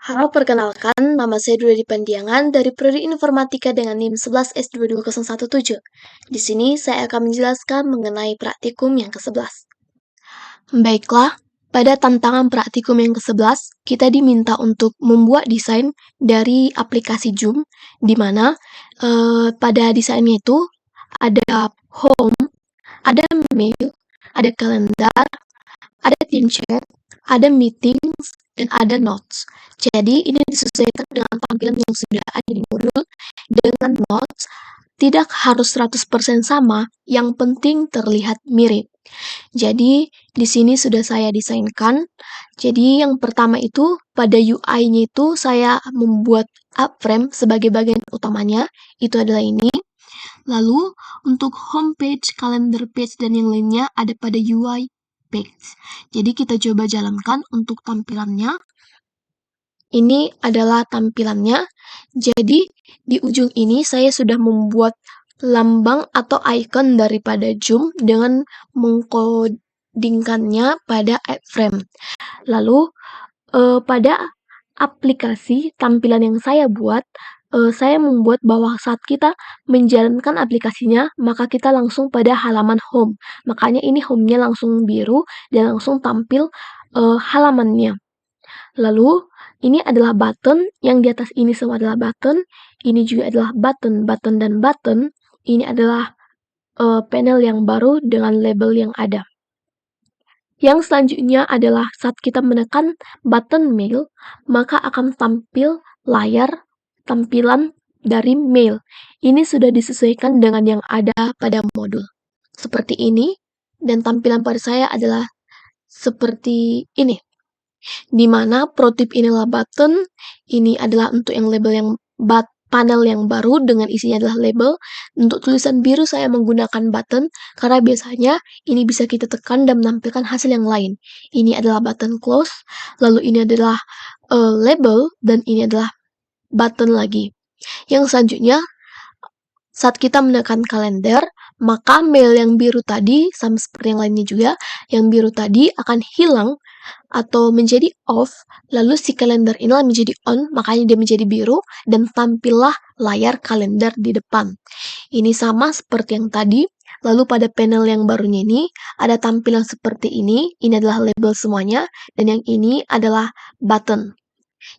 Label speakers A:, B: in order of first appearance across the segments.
A: Halo, perkenalkan, nama saya Dula Dipandiangan dari Prodi Informatika dengan NIM 11S22017. Di sini saya akan menjelaskan mengenai praktikum yang ke-11. Baiklah, pada tantangan praktikum yang ke-11, kita diminta untuk membuat desain dari aplikasi Zoom, di mana pada desainnya itu ada home, ada mail, ada kalender, ada team chat, ada meetings, dan ada notes. Jadi ini disesuaikan dengan tampilan yang sudah ada di modul dengan notes. Tidak harus 100% sama, yang penting terlihat mirip. Jadi di sini sudah saya desainkan. Jadi yang pertama itu pada UI-nya itu saya membuat upframe sebagai bagian utamanya. Itu adalah ini. Lalu untuk homepage, calendar page, dan yang lainnya ada pada UI page. Jadi kita coba jalankan untuk tampilannya. Ini adalah tampilannya. Jadi di ujung ini saya sudah membuat lambang atau icon daripada Zoom dengan mengkodingkannya pada iframe. Lalu pada aplikasi tampilan yang saya buat, saya membuat bahwa saat kita menjalankan aplikasinya, maka kita langsung pada halaman home. Makanya ini home-nya langsung biru dan langsung tampil halamannya. Lalu ini adalah button, yang di atas ini semua adalah button. Ini juga adalah button, button, dan button. Ini adalah panel yang baru dengan label yang ada. Yang selanjutnya adalah saat kita menekan button mail, maka akan tampil layar tampilan dari mail. Ini sudah disesuaikan dengan yang ada pada modul. Seperti ini, dan tampilan pada saya adalah seperti ini. Di mana pro tip inilah button, ini adalah untuk yang label yang panel yang baru dengan isinya adalah label. Untuk tulisan biru saya menggunakan button karena biasanya ini bisa kita tekan dan menampilkan hasil yang lain. Ini adalah button close, lalu ini adalah label, dan ini adalah button lagi. Yang selanjutnya, saat kita menekan kalender, maka mail yang biru tadi, sama seperti yang lainnya juga, yang biru tadi akan hilang atau menjadi off, lalu si kalender inilah menjadi on, makanya dia menjadi biru, dan tampillah layar kalender di depan. Ini sama seperti yang tadi, lalu pada panel yang barunya ini, ada tampilan seperti ini adalah label semuanya, dan yang ini adalah button.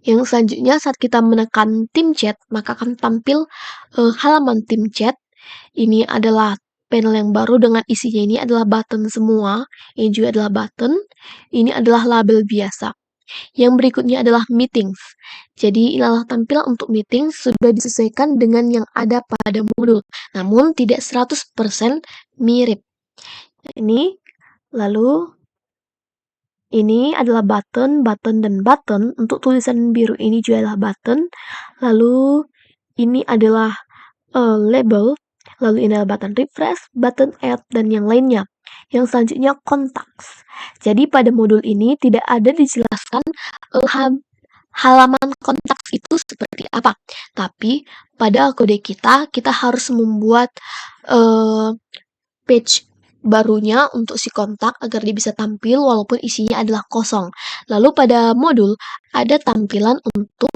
A: Yang selanjutnya saat kita menekan tim chat, maka akan tampil halaman tim chat. Ini adalah panel yang baru dengan isinya ini adalah button semua. Ini juga adalah button. Ini adalah label biasa. Yang berikutnya adalah meetings. Jadi inilah tampilan untuk meeting sudah disesuaikan dengan yang ada pada modul. Namun tidak 100% mirip. Ini lalu ini adalah button, button, dan button. Untuk tulisan biru ini juga adalah button. Lalu ini adalah label. Lalu ini adalah button refresh, button add, dan yang lainnya. Yang selanjutnya contacts. Jadi pada modul ini tidak ada dijelaskan halaman contacts itu seperti apa. Tapi pada kode kita harus membuat page barunya untuk si kontak agar dia bisa tampil walaupun isinya adalah kosong. Lalu pada modul ada tampilan untuk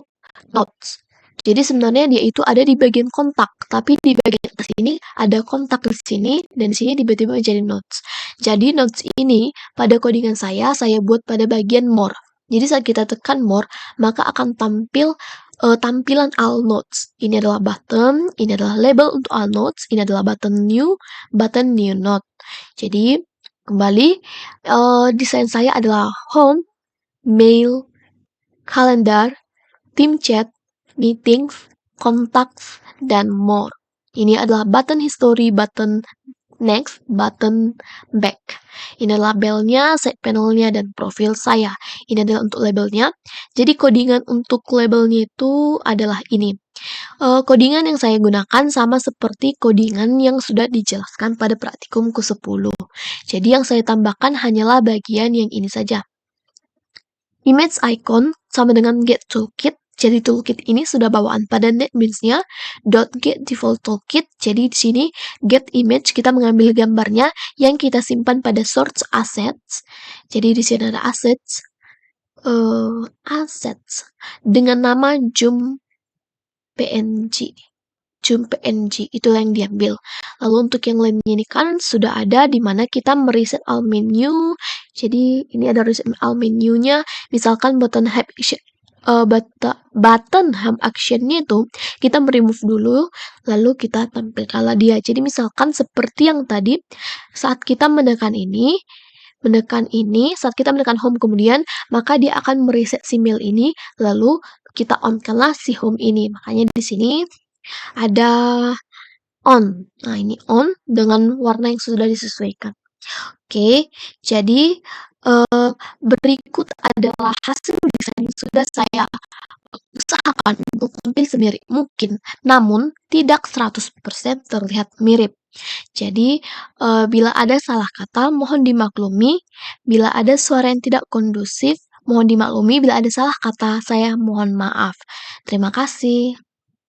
A: notes. Jadi sebenarnya dia itu ada di bagian kontak, tapi di bagian atas ini ada kontak di sini, dan di sini tiba-tiba menjadi notes. Jadi notes ini pada codingan saya buat pada bagian more. Jadi saat kita tekan more, maka akan tampil tampilan all notes. Ini adalah button, ini adalah label untuk all notes, ini adalah button new note. Jadi kembali desain saya adalah home, mail, calendar, team chat, meetings, contacts, dan more. Ini adalah button history, button next, button back. Ini labelnya, side panelnya, dan profil saya. Ini adalah untuk labelnya. Jadi codingan untuk labelnya itu adalah ini. Codingan yang saya gunakan sama seperti codingan yang sudah dijelaskan pada praktikum ke-10. Jadi yang saya tambahkan hanyalah bagian yang ini saja. Image icon sama dengan get toolkit. Jadi toolkit ini sudah bawaan pada NetBeans-nya .get default toolkit. Jadi di sini get image kita mengambil gambarnya yang kita simpan pada source assets. Jadi di sini ada assets, dengan nama Joom PNG. Joom PNG itulah yang diambil. Lalu untuk yang lainnya ini kan sudah ada di mana kita mereset all menu. Jadi ini ada reset all menunya. Misalkan button hub action, button hub actionnya itu kita remove dulu, lalu kita tampilkanlah dia. Jadi misalkan seperti yang tadi, saat kita menekan ini, saat kita menekan home kemudian, maka dia akan mereset si mail ini, lalu kita on-kanlah si home ini. Makanya di sini ada on. Nah, ini on dengan warna yang sudah disesuaikan. Oke, jadi berikut adalah hasil desain yang sudah saya usahakan untuk tampil semirip mungkin, namun tidak 100% terlihat mirip. Jadi, bila ada salah kata, mohon dimaklumi. Bila ada suara yang tidak kondusif, mohon dimaklumi. Bila ada salah kata, saya mohon maaf. Terima kasih.